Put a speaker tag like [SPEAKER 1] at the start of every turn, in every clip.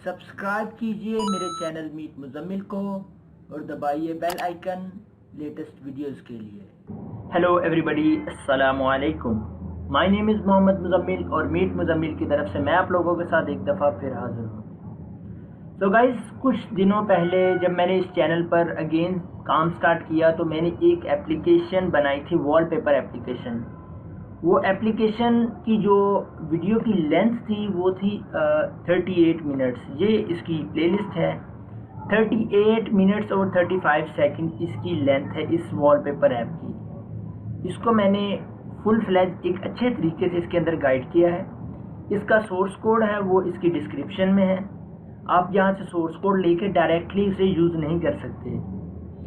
[SPEAKER 1] Subscribe कीजिए मेरे channel meet Muzammil को और दबाइए बेल आइकन लेटेस्ट वीडियोस के लिए। हेलो एवरीबॉडी, अस्सलाम वालेकुम। My name is Mohammed Muzammil और मीट मुजम्मिल की तरफ से मैं आप लोगों के साथ एक दफ़ा फिर हाज़िर हूँ। तो गाइस, कुछ दिनों पहले जब मैंने इस चैनल पर अगेन काम स्टार्ट किया तो मैंने एक एप्लीकेशन बनाई थी, वॉलपेपर एप्लीकेशन। वो एप्लीकेशन की जो वीडियो की लेंथ थी वो थी 38 मिनट्स। ये इसकी प्लेलिस्ट है। 38 मिनट्स और 35 सेकंड इसकी लेंथ है इस वॉलपेपर ऐप की। इसको मैंने फुल फ्लैज एक अच्छे तरीके से इसके अंदर गाइड किया है। इसका सोर्स कोड है वो इसकी डिस्क्रिप्शन में है। आप यहाँ से सोर्स कोड लेके डायरेक्टली इसे यूज़ नहीं कर सकते।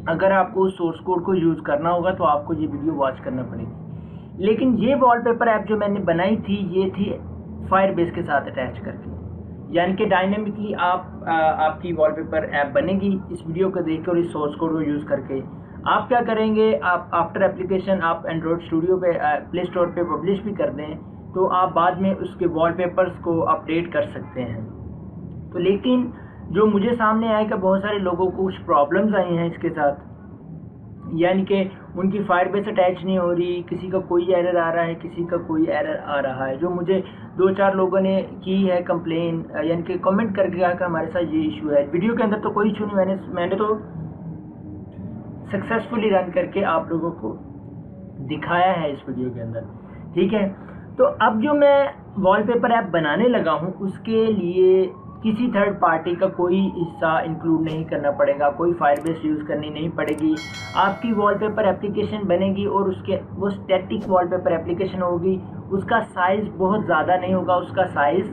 [SPEAKER 1] अगर आपको उस सोर्स कोड को यूज़ करना होगा तो आपको ये वीडियो वॉच करना पड़ेगी। लेकिन ये वॉलपेपर ऐप जो मैंने बनाई थी ये थी फायरबेस के साथ अटैच करके, यानी कि डायनेमिकली आपकी वॉलपेपर ऐप बनेगी इस वीडियो को देखकर और इस सोर्स कोड को यूज़ करके। आप क्या करेंगे, आप आफ्टर एप्लीकेशन आप एंड्रॉयड स्टूडियो पे प्ले स्टोर पे पब्लिश भी कर दें तो आप बाद में उसके वॉलपेपर्स को अपडेट कर सकते हैं। तो लेकिन जो मुझे सामने आया कि बहुत सारे लोगों को कुछ प्रॉब्लम्स आई हैं इसके साथ, यानी कि उनकी फायरबेस अटैच नहीं हो रही, किसी का कोई एरर आ रहा है, किसी का कोई एरर आ रहा है। जो मुझे 2-4 लोगों ने की है कंप्लेन, यानी कि कमेंट करके कहा कि हमारे साथ ये इशू है। वीडियो के अंदर तो कोई इशू नहीं, मैंने तो सक्सेसफुली रन करके आप लोगों को दिखाया है इस वीडियो के अंदर, ठीक है। तो अब जो मैं वॉलपेपर ऐप बनाने लगा हूँ उसके लिए किसी थर्ड पार्टी का कोई हिस्सा इंक्लूड नहीं करना पड़ेगा, कोई फायरबेस यूज़ करनी नहीं पड़ेगी। आपकी वॉलपेपर एप्लीकेशन बनेगी और वो स्टैटिक वॉलपेपर एप्लीकेशन होगी। उसका साइज़ बहुत ज़्यादा नहीं होगा, उसका साइज़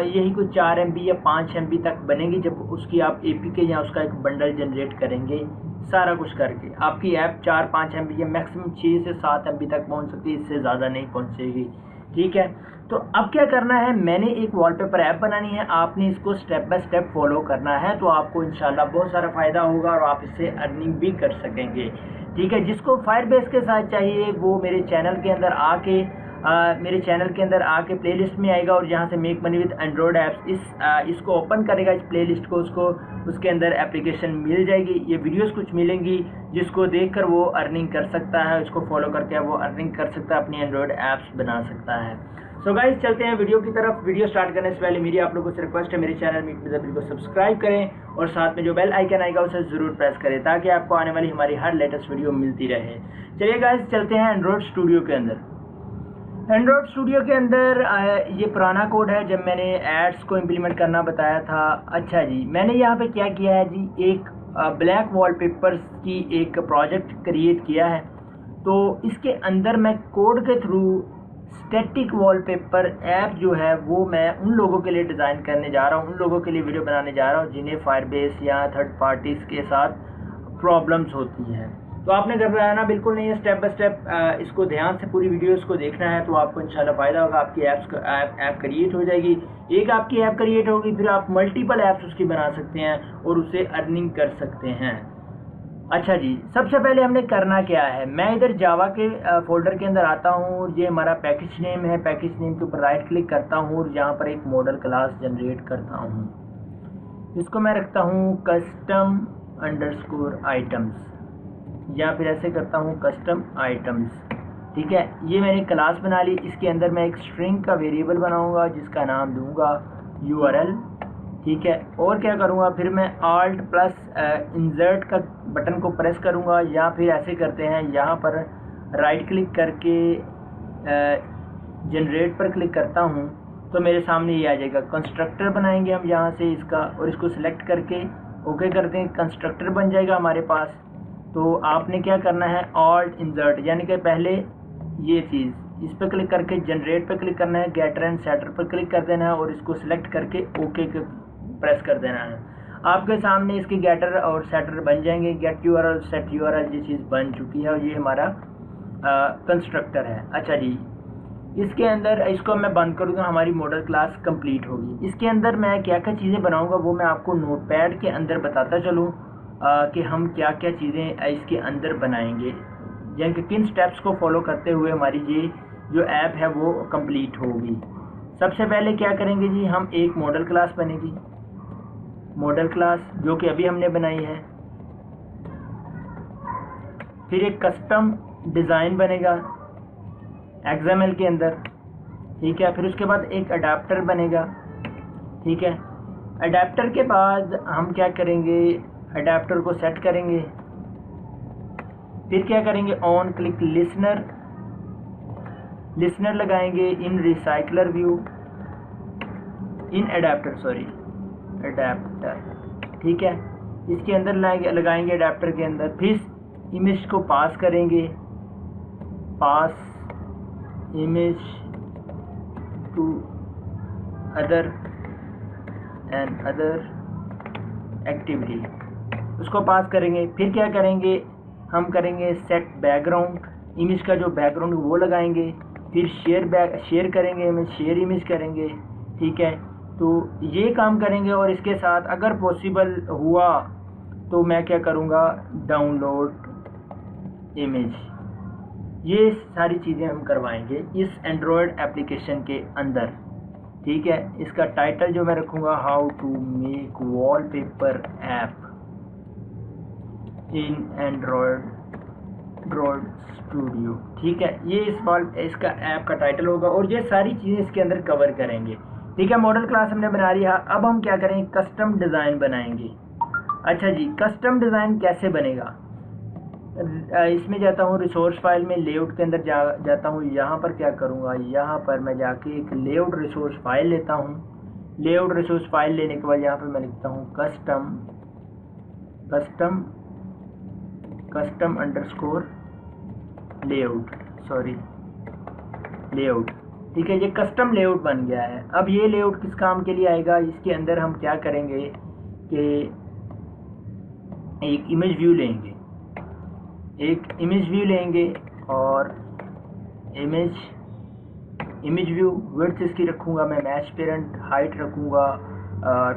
[SPEAKER 1] यही कुछ 4 MB या 5 MB तक बनेगी जब उसकी आप APK या उसका एक बंडल जनरेट करेंगे। सारा कुछ करके आपकी ऐप 4-5 MB या मैक्सिमम 6 से 7 MB तक पहुंच सकती है, इससे ज़्यादा नहीं पहुंचेगी, ठीक है। तो अब क्या करना है, मैंने एक वॉलपेपर ऐप बनानी है, आपने इसको स्टेप बाय स्टेप फॉलो करना है तो आपको इंशाल्लाह बहुत सारा फ़ायदा होगा और आप इससे अर्निंग भी कर सकेंगे, ठीक है। जिसको फायरबेस के साथ चाहिए वो मेरे चैनल के अंदर आके प्लेलिस्ट में आएगा और जहाँ से make money with Android apps इसको ओपन करेगा, इस प्लेलिस्ट को, उसके अंदर एप्लीकेशन मिल जाएगी। ये वीडियोस कुछ मिलेंगी जिसको देखकर वो अर्निंग कर सकता है, इसको फॉलो करके वो अर्निंग कर सकता है, अपनी एंड्रॉयड ऐप्स बना सकता है। सो गाइस, चलते हैं वीडियो की तरफ। वीडियो स्टार्ट करने से पहले मेरी आप लोगों से रिक्वेस्ट है, मेरे चैनल मीट मुजम्मिल को सब्सक्राइब करें और साथ में जो बेल आइकन आएगा उसे ज़रूर प्रेस करें ताकि आपको आने वाली हमारी हर लेटेस्ट वीडियो मिलती रहे। चलिए गाइस, चलते हैं एंड्रॉयड स्टूडियो के अंदर। एंड्रॉयड स्टूडियो के अंदर ये पुराना कोड है जब मैंने एड्स को इम्प्लीमेंट करना बताया था। अच्छा जी, मैंने यहाँ पे क्या किया है जी, एक ब्लैक वॉलपेपर्स की एक प्रोजेक्ट क्रिएट किया है। तो इसके अंदर मैं कोड के थ्रू स्टैटिक वॉलपेपर ऐप जो है वो मैं उन लोगों के लिए डिज़ाइन करने जा रहा हूँ, उन लोगों के लिए वीडियो बनाने जा रहा हूँ जिन्हें फायरबेस या थर्ड पार्टीज़ के साथ प्रॉब्लम्स होती हैं। तो आपने घबराना बिल्कुल नहीं है, स्टेप बाय स्टेप इसको ध्यान से पूरी वीडियोस को देखना है तो आपको इंशाल्लाह फ़ायदा होगा। आपकी ऐप क्रिएट हो जाएगी। एक आपकी ऐप क्रिएट होगी, फिर आप मल्टीपल ऐप्स उसकी बना सकते हैं और उससे अर्निंग कर सकते हैं। अच्छा जी, सबसे पहले हमने करना क्या है, मैं इधर जावा के फोल्डर के अंदर आता हूँ। ये हमारा पैकेज नेम है, पैकेज नेम के ऊपर राइट क्लिक करता हूँ और यहाँ पर एक मॉडल क्लास जनरेट करता हूँ। इसको मैं रखता हूँ कस्टम अंडरस्कोर आइटम्स, या फिर ऐसे करता हूँ कस्टम आइटम्स, ठीक है। ये मैंने क्लास बना ली। इसके अंदर मैं एक स्ट्रिंग का वेरिएबल बनाऊंगा जिसका नाम दूंगा URL, ठीक है। और क्या करूँगा, फिर मैं Alt + इंसर्ट का बटन को प्रेस करूँगा या फिर ऐसे करते हैं, यहाँ पर राइट क्लिक करके जनरेट पर क्लिक करता हूँ तो मेरे सामने ये आ जाएगा। कंस्ट्रक्टर बनाएंगे हम यहाँ से इसका और इसको सिलेक्ट करके ओके करते हैं, कंस्ट्रक्टर बन जाएगा हमारे पास। तो आपने क्या करना है, Alt इंसर्ट, यानी कि पहले ये चीज़, इस पर क्लिक करके जनरेट पर क्लिक करना है, गेटर एंड सेटर पर क्लिक कर देना है और इसको सिलेक्ट करके ओके प्रेस कर देना है। आपके सामने इसके गेटर और सेटर बन जाएंगे। गेट URL, सेट URL ये चीज़ बन चुकी है और ये हमारा कंस्ट्रक्टर है। अच्छा जी, इसके अंदर इसको मैं बंद करूँगा, हमारी मॉडल क्लास कंप्लीट होगी। इसके अंदर मैं क्या क्या चीज़ें बनाऊँगा वो मैं आपको नोटपैड के अंदर बताता चलूँ कि हम क्या क्या चीज़ें इसके अंदर बनाएंगे, यानी कि किन स्टेप्स को फॉलो करते हुए हमारी ये जो ऐप है वो कंप्लीट होगी। सबसे पहले क्या करेंगे जी, हम एक मॉडल क्लास बनेगी, मॉडल क्लास जो कि अभी हमने बनाई है। फिर एक कस्टम डिज़ाइन बनेगा XML के अंदर, ठीक है। फिर उसके बाद एक अडाप्टर बनेगा, ठीक है। अडाप्टर के बाद हम क्या करेंगे, अडाप्टर को सेट करेंगे। फिर क्या करेंगे, ऑन क्लिक लिसनर लगाएंगे इन रिसाइकलर व्यू, इन अडाप्टर, ठीक है। इसके अंदर लगाएंगे अडाप्टर के अंदर। फिर इमेज को पास करेंगे, पास इमेज टू अदर एक्टिविटी, उसको पास करेंगे। फिर क्या करेंगे, हम करेंगे सेट बैकग्राउंड, इमेज का जो बैकग्राउंड वो लगाएंगे। फिर शेयर करेंगे, इमेज शेयर इमेज करेंगे, ठीक है। तो ये काम करेंगे। और इसके साथ अगर पॉसिबल हुआ तो मैं क्या करूँगा, डाउनलोड इमेज, ये सारी चीज़ें हम करवाएंगे इस एंड्रॉयड एप्लीकेशन के अंदर, ठीक है। इसका टाइटल जो मैं रखूँगा, how to make wallpaper app in Android Studio, ठीक है। ये इसका ऐप का टाइटल होगा और ये सारी चीज़ें इसके अंदर कवर करेंगे, ठीक है। मॉडल क्लास हमने बना लिया। अब हम क्या करेंगे, कस्टम डिज़ाइन बनाएंगे। अच्छा जी, कस्टम डिज़ाइन कैसे बनेगा, इसमें जाता हूँ रिसोर्स फाइल में, लेआउट के अंदर जाता हूँ। यहाँ पर क्या करूँगा, यहाँ पर मैं जाके एक लेआउट रिसोर्स फाइल लेता हूँ। लेआउट रिसोर्स फाइल लेने के बाद यहाँ पर मैं लिखता हूँ कस्टम अंडरस्कोर लेआउट, ठीक है। ये कस्टम लेआउट बन गया है। अब ये लेआउट किस काम के लिए आएगा, इसके अंदर हम क्या करेंगे कि एक इमेज व्यू लेंगे और इमेज व्यू विड्थ इसकी रखूँगा मैं, मैच पेरेंट हाइट रखूँगा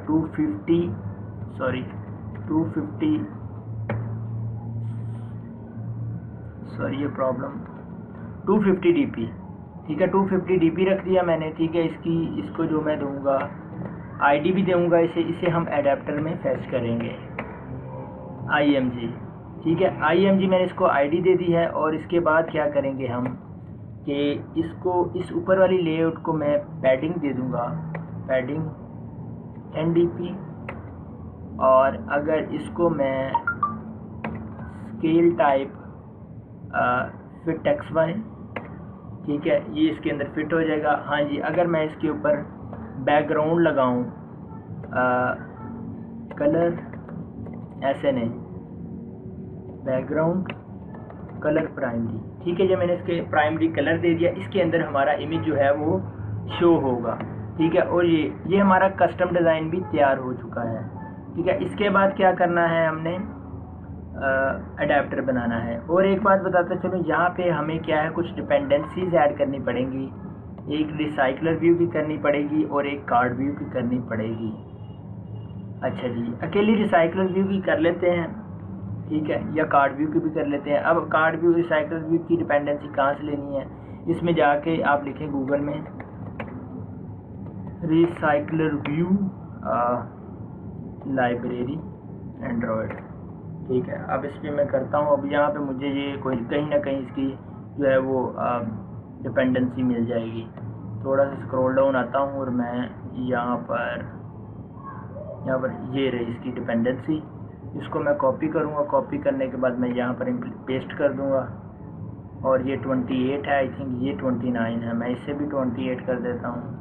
[SPEAKER 1] 250 ये प्रॉब्लम 250 dp, ठीक है। 250 dp रख दिया मैंने, ठीक है। इसको जो मैं दूंगा ID भी दूंगा, इसे हम एडाप्टर में फैच करेंगे IMG, ठीक है। IMG मैंने इसको ID दे दी है। और इसके बाद क्या करेंगे हम कि इस ऊपर वाली लेआउट को मैं पैडिंग दे दूंगा, पैडिंग 10 dp। और अगर इसको मैं स्केल टाइप फिट XY, ठीक है, ये इसके अंदर फिट हो जाएगा। हाँ जी, अगर मैं इसके ऊपर बैकग्राउंड लगाऊं कलर ऐसे नहीं, बैकग्राउंड कलर प्राइमरी, ठीक है। जब मैंने इसके प्राइमरी कलर दे दिया, इसके अंदर हमारा इमेज जो है वो शो होगा, ठीक है। और ये हमारा कस्टम डिज़ाइन भी तैयार हो चुका है, ठीक है। इसके बाद क्या करना है, हमने अडेप्टर बनाना है। और एक बात बताता चलो, यहाँ पे हमें क्या है, कुछ डिपेंडेंसीज ऐड करनी पड़ेंगी। एक रिसाइकलर व्यू की करनी पड़ेगी और एक कार्ड व्यू की करनी पड़ेगी। अच्छा जी, अकेली रिसाइकलर व्यू की कर लेते हैं, ठीक है, या कार्ड व्यू की भी कर लेते हैं। अब कार्ड व्यू रिसाइकलर व्यू की डिपेंडेंसी कहाँ से लेनी है, इसमें जाके आप लिखें गूगल में रिसाइकलर व्यू लाइब्रेरी एंड्रॉयड, ठीक है। अब इस पर मैं करता हूँ। अब यहाँ पे मुझे ये कहीं ना कहीं इसकी जो है वो डिपेंडेंसी मिल जाएगी। थोड़ा सा स्क्रॉल डाउन आता हूँ और मैं यहाँ पर ये रही इसकी डिपेंडेंसी। इसको मैं कॉपी करूँगा, कॉपी करने के बाद मैं यहाँ पर पेस्ट कर दूँगा। और ये 28 है, आई थिंक ये 29 है, मैं इसे भी 28 कर देता हूँ।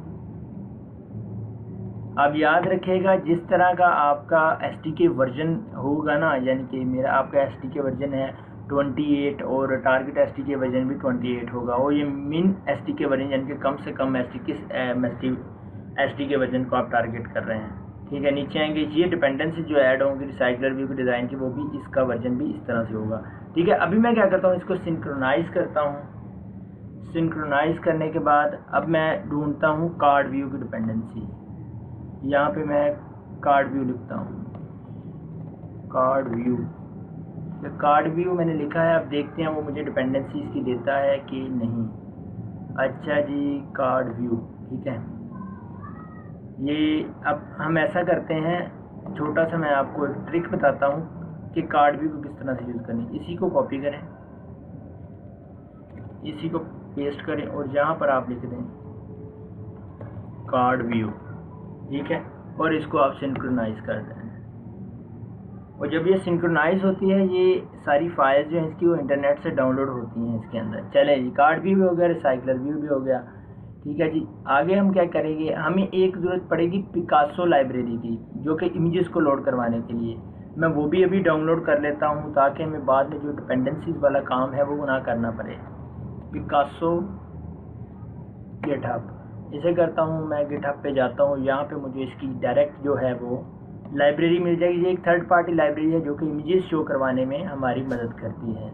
[SPEAKER 1] अब याद रखिएगा, जिस तरह का आपका STK वर्जन होगा ना, यानी कि आपका STK वर्जन है 28 और टारगेट STK वर्जन भी 28 होगा। और ये मिन STK वर्जन यानी कि कम से कम STK वर्जन को आप टारगेट कर रहे हैं, ठीक है। नीचे आएंगे, ये डिपेंडेंसी जो ऐड होंगी रिसाइकलर व्यू के डिज़ाइन की, वो भी इसका वर्जन भी इस तरह से होगा, ठीक है। अभी मैं क्या करता हूँ, इसको सिंक्रोनाइज़ करता हूँ। सिंक्रोनाइज़ करने के बाद अब मैं ढूंढता हूँ कार्ड व्यू की डिपेंडेंसी। यहाँ पे मैं कार्ड व्यू लिखता हूँ, कार्ड व्यू मैंने लिखा है। अब देखते हैं वो मुझे डिपेंडेंसी इसकी देता है कि नहीं। अच्छा जी, कार्ड व्यू, ठीक है। ये अब हम ऐसा करते हैं छोटा सा मैं आपको एक ट्रिक बताता हूँ कि कार्ड व्यू को किस तरह से यूज़ करनी। इसी को कॉपी करें, इसी को पेस्ट करें और यहाँ पर आप लिख दें कार्ड व्यू, ठीक है, और इसको आप सिंक्रोनाइज कर दें। और जब ये सिंक्रोनाइज होती है, ये सारी फाइल्स जो हैं इसकी वो इंटरनेट से डाउनलोड होती हैं इसके अंदर। चले जी, कार्ड व्यू भी हो गया, रिसाइकलर व्यू भी हो गया, ठीक है जी। आगे हम क्या करेंगे, हमें एक ज़रूरत पड़ेगी पिकासो लाइब्रेरी की, जो कि इमेजेस को लोड करवाने के लिए। मैं वो भी अभी डाउनलोड कर लेता हूँ ताकि हमें बाद में जो डिपेंडेंसीज वाला काम है वो ना करना पड़े। पिकासो गिटहब, इसे करता हूँ मैं, गिटहब पे जाता हूँ, यहाँ पे मुझे इसकी डायरेक्ट जो है वो लाइब्रेरी मिल जाएगी। ये एक थर्ड पार्टी लाइब्रेरी है जो कि इमेजेस शो करवाने में हमारी मदद करती है,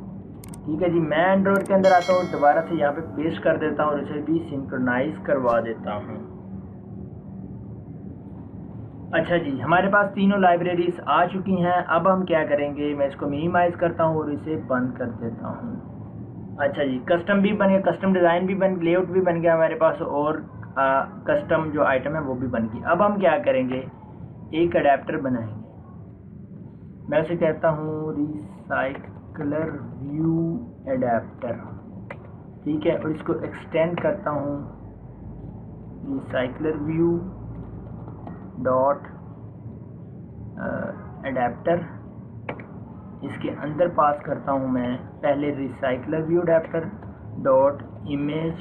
[SPEAKER 1] ठीक है जी। मैं एंड्रॉयड के अंदर आता हूँ, दोबारा से यहाँ पे पेस्ट कर देता हूँ और इसे भी सिंक्रोनाइज करवा देता हूँ। अच्छा जी, हमारे पास तीनों लाइब्रेरीज आ चुकी हैं। अब हम क्या करेंगे, मैं इसको मिनिमाइज़ करता हूँ और इसे बंद कर देता हूँ। अच्छा जी, कस्टम भी बन गया, कस्टम डिज़ाइन भी बन, लेआउट भी बन गया हमारे पास, और कस्टम जो आइटम है वो भी बन गई। अब हम क्या करेंगे, एक अडेप्टर बनाएंगे। मैं उसे कहता हूँ रिसाइकलर व्यू अडेप्टर, ठीक है, और इसको एक्सटेंड करता हूँ रिसाइकलर व्यू डॉट अडेप्टर। इसके अंदर पास करता हूँ मैं पहले recycler view adapter dot image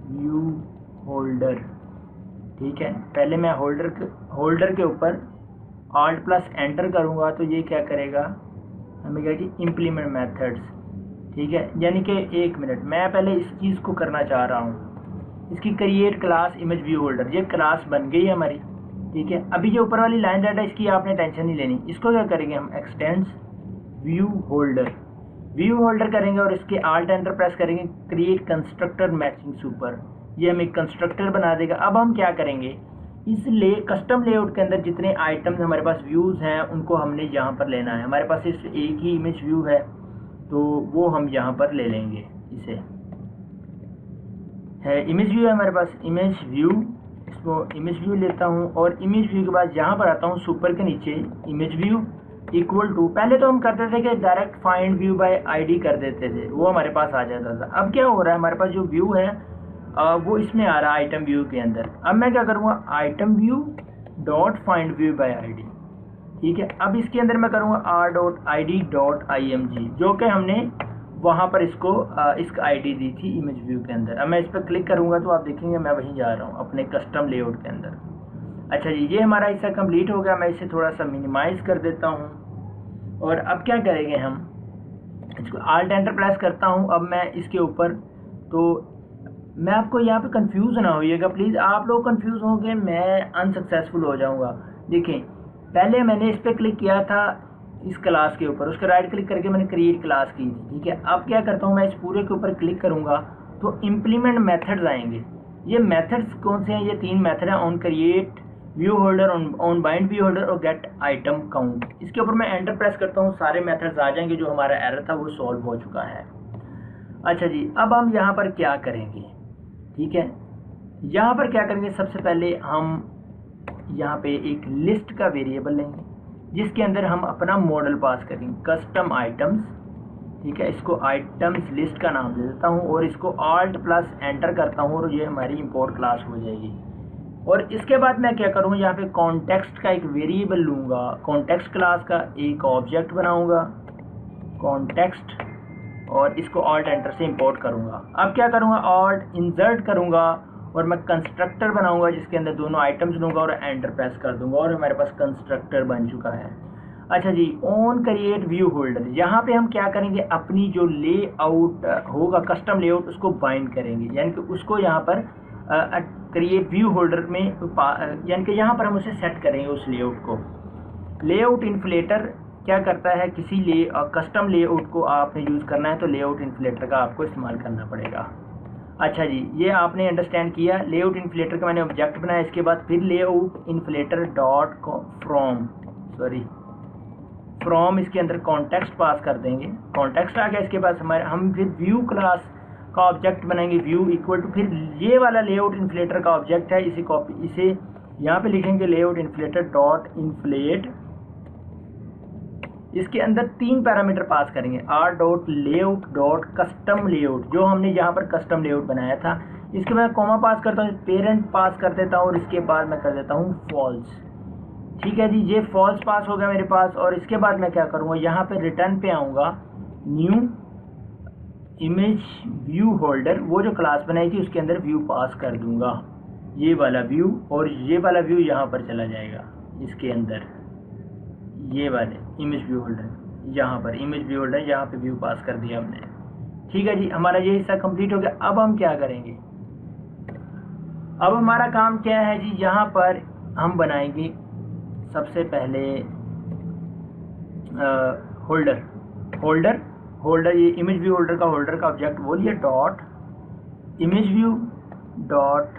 [SPEAKER 1] view holder, ठीक है। पहले मैं होल्डर के ऊपर Alt प्लस एंटर करूँगा तो ये क्या करेगा, हमें क्या कि इम्प्लीमेंट मेथड्स, ठीक है। यानी कि एक मिनट, मैं पहले इस चीज़ को करना चाह रहा हूँ, इसकी create class image view holder, ये क्लास बन गई है हमारी, ठीक है। अभी जो ऊपर वाली लाइन डाटा इसकी आपने टेंशन नहीं लेनी। इसको क्या करेंगे हम, एक्सटेंड्स व्यू होल्डर करेंगे और इसके Alt एंटर प्रेस करेंगे, क्रिएट कंस्ट्रक्टर मैचिंग सुपर, ये हमें कंस्ट्रक्टर बना देगा। अब हम क्या करेंगे, इस कस्टम लेआउट के अंदर जितने आइटम्स हमारे पास व्यूज़ हैं उनको हमने यहाँ पर लेना है। हमारे पास सिर्फ एक ही इमेज व्यू है तो वो हम यहाँ पर ले लेंगे। इसे है इमेज व्यू है हमारे पास, इमेज व्यू, इसको इमेज व्यू लेता हूँ और इमेज व्यू के बाद यहाँ पर आता हूँ, सुपर के नीचे इमेज व्यू इक्वल टू, पहले तो हम करते थे कि direct find view bye ID कर देते थे, वो हमारे पास आ जाता था। अब क्या हो रहा है, हमारे पास जो व्यू है वो इसमें आ रहा है आइटम व्यू के अंदर। अब मैं क्या करूँगा, item view dot find view bye ID, ठीक है। अब इसके अंदर मैं करूँगा r.id.img, जो कि हमने वहाँ पर इसको इसका आईडी दी थी इमेज व्यू के अंदर। अब मैं इस पर क्लिक करूँगा तो आप देखेंगे मैं वहीं जा रहा हूँ अपने कस्टम लेआउट के अंदर। अच्छा जी, ये हमारा हिस्सा कंप्लीट हो गया। मैं इसे थोड़ा सा मिनिमाइज़ कर देता हूँ और अब क्या करेंगे हम, इसको Alt एंटर प्रेस करता हूँ। अब मैं इसके ऊपर, तो मैं आपको यहाँ पे कंफ्यूज ना होइएगा प्लीज़, आप लोग कंफ्यूज होंगे मैं अनसक्सेसफुल हो जाऊँगा। देखें, पहले मैंने इस पर क्लिक किया था इस क्लास के ऊपर, उसका राइट क्लिक करके मैंने क्रिएट क्लास की थी, ठीक है। अब क्या करता हूँ, मैं इस पूरे के ऊपर क्लिक करूँगा तो इम्प्लीमेंट मेथड्स आएंगे। ये मेथड्स कौन से हैं, ये तीन मेथड हैं, on create view holder, on bind view holder और गेट आइटम काउंट। इसके ऊपर मैं एंटर प्रेस करता हूँ, सारे मेथड्स आ जाएंगे, जो हमारा एरर था वो सॉल्व हो चुका है। अच्छा जी, अब हम यहाँ पर क्या करेंगे, ठीक है, यहाँ पर क्या करेंगे, सबसे पहले हम यहाँ पे एक लिस्ट का वेरिएबल लेंगे जिसके अंदर हम अपना मॉडल पास करेंगे, कस्टम आइटम्स, ठीक है। इसको आइटम्स लिस्ट का नाम दे देता हूँ और इसको Alt प्लस एंटर करता हूँ और ये हमारी इंपोर्ट क्लास हो जाएगी। और इसके बाद मैं क्या करूँगा, यहाँ पे कॉन्टेक्स्ट का एक वेरिएबल लूँगा, कॉन्टेक्स्ट क्लास का एक ऑब्जेक्ट बनाऊँगा कॉन्टेक्स्ट, और इसको Alt एंटर से इंपोर्ट करूँगा। अब क्या करूँगा, Alt इंसर्ट करूँगा और मैं कंस्ट्रक्टर बनाऊँगा जिसके अंदर दोनों आइटम्स लूँगा और एंटर प्रेस कर दूँगा और हमारे पास कंस्ट्रक्टर बन चुका है। अच्छा जी, ऑन क्रिएट व्यू होल्डर, यहाँ पे हम क्या करेंगे, अपनी जो लेआउट होगा कस्टम लेआउट उसको बाइंड करेंगे, यानी कि उसको यहाँ पर क्रिएट व्यू होल्डर में यानी कि यहाँ पर हम उसे सेट करेंगे उस लेआउट को। लेआउट इन्फ्लेटर क्या करता है, किसी कस्टम लेआउट को आपने यूज़ करना है तो लेआउट इन्फ्लेटर का आपको इस्तेमाल करना पड़ेगा। अच्छा जी, ये आपने अंडरस्टैंड किया। लेआउट इन्फ्लेटर का मैंने ऑब्जेक्ट बनाया, इसके बाद फिर लेआउट इन्फ्लेटर डॉट फ्रॉम इसके अंदर कॉन्टेक्स्ट पास कर देंगे, कॉन्टेक्स्ट आ गया। इसके बाद हम फिर व्यू क्लास का ऑब्जेक्ट बनाएंगे, व्यू इक्वल टू, फिर ये वाला लेआउट इन्फ्लेटर का ऑब्जेक्ट है, इसे यहाँ पे लिखेंगे लेआउट इन्फ्लेटर डॉट इन्फ्लेट। इसके अंदर 3 पैरामीटर पास करेंगे, R dot layout dot custom layout, जो हमने यहाँ पर कस्टम लेआउट बनाया था। इसके बाद कॉमा पास करता हूँ, पेरेंट पास कर देता हूँ और इसके बाद मैं कर देता हूँ फॉल्स। ठीक है जी, ये फॉल्स पास हो गया मेरे पास। और इसके बाद मैं क्या करूँगा, यहाँ पे रिटर्न पे आऊँगा, न्यू इमेज व्यू होल्डर, वो जो क्लास बनाई थी उसके अंदर व्यू पास कर दूँगा, ये वाला व्यू। और ये वाला व्यू यहाँ पर चला जाएगा इसके अंदर, ये वाले इमेज व्यू होल्डर, यहाँ पर इमेज व्यू होल्डर, यहाँ पे व्यू पास कर दिया हमने। ठीक है जी, हमारा ये हिस्सा कंप्लीट हो गया। अब हम क्या करेंगे, अब हमारा काम क्या है जी, यहाँ पर हम बनाएंगे सबसे पहले होल्डर, ये इमेज व्यू होल्डर का ऑब्जेक्ट वो लिया, डॉट इमेज व्यू डॉट,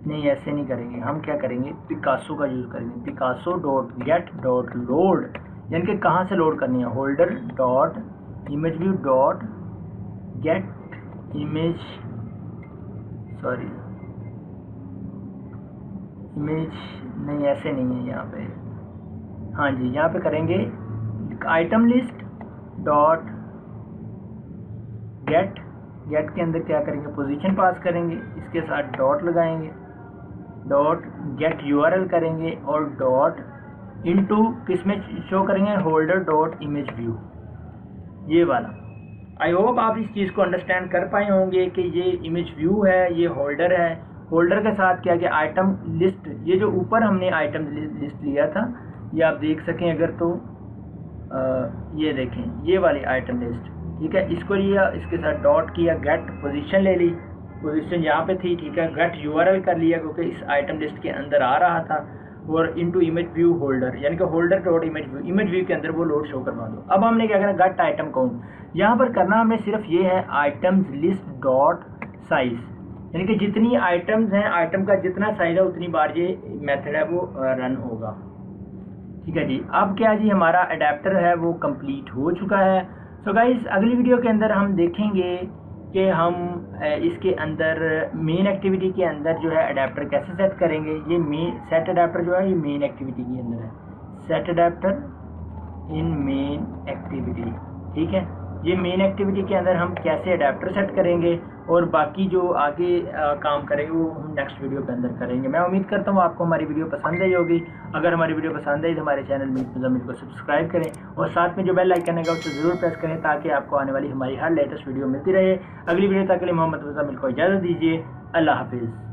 [SPEAKER 1] नहीं ऐसे नहीं करेंगे, हम क्या करेंगे, पिकासो का यूज़ करेंगे, Picasso dot gate dot load, यानी कि कहाँ से लोड करनी है, holder dot image view dot gate image, sorry image नहीं ऐसे नहीं है यहाँ पे, हाँ जी यहाँ पे करेंगे आइटम लिस्ट डॉट गेट के अंदर क्या करेंगे, पोजीशन पास करेंगे, इसके साथ डॉट लगाएंगे, डॉट गेट यूआरएल करेंगे और डॉट इनटू किस में शो करेंगे, होल्डर डॉट इमेज व्यू, ये वाला। आई होप आप इस चीज़ को अंडरस्टैंड कर पाए होंगे कि ये इमेज व्यू है, ये होल्डर है, होल्डर के साथ क्या क्या आइटम लिस्ट, ये जो ऊपर हमने आइटम लिस्ट लिया था, ये आप देख सकें अगर तो ये देखें, ये वाली आइटम लिस्ट। ठीक है, इसको लिया, इसके साथ डॉट किया, गेट पोजीशन ले ली, पोजीशन यहाँ पे थी। ठीक है, गेट यूआरएल कर लिया क्योंकि इस आइटम लिस्ट के अंदर आ रहा था, और इनटू इमेज व्यू होल्डर, यानी कि होल्डर डॉट इमेज व्यू के अंदर वो लोड शो करवा दो। अब हमने क्या करना, गेट आइटम काउंट, यहाँ पर करना हमने सिर्फ ये है, आइटम्स लिस्ट डॉट साइज, यानी कि जितनी आइटम्स हैं, आइटम का जितना साइज है उतनी बार ये मेथड है वो रन होगा। ठीक है जी, अब क्या जी, हमारा अडेप्टर है वो कंप्लीट हो चुका है। सो गाइस, अगली वीडियो के अंदर हम देखेंगे कि हम इसके अंदर मेन एक्टिविटी के अंदर जो है अडेप्टर कैसे सेट करेंगे। ये मेन सेट अडेप्टर जो है ये मेन एक्टिविटी के अंदर है, सेट अडेप्टर इन मेन एक्टिविटी। ठीक है, ये मेन एक्टिविटी के अंदर हम कैसे अडेप्टर सेट करेंगे और बाकी जो आगे काम करेंगे वो हम नेक्स्ट वीडियो के अंदर करेंगे। मैं उम्मीद करता हूँ आपको हमारी वीडियो पसंद आई होगी। अगर हमारी वीडियो पसंद आई तो हमारे चैनल मीत मुज़म्मिल को सब्सक्राइब करें और साथ में जो बेल आइकन है उसे ज़रूर प्रेस करें ताकि आपको आने वाली हमारी हर लेटेस्ट वीडियो मिलती रहे। अगली वीडियो तक के लिए मोहम्मद मुज़म्मिल को इजाज़त दीजिए। अल्लाह हाफिज़।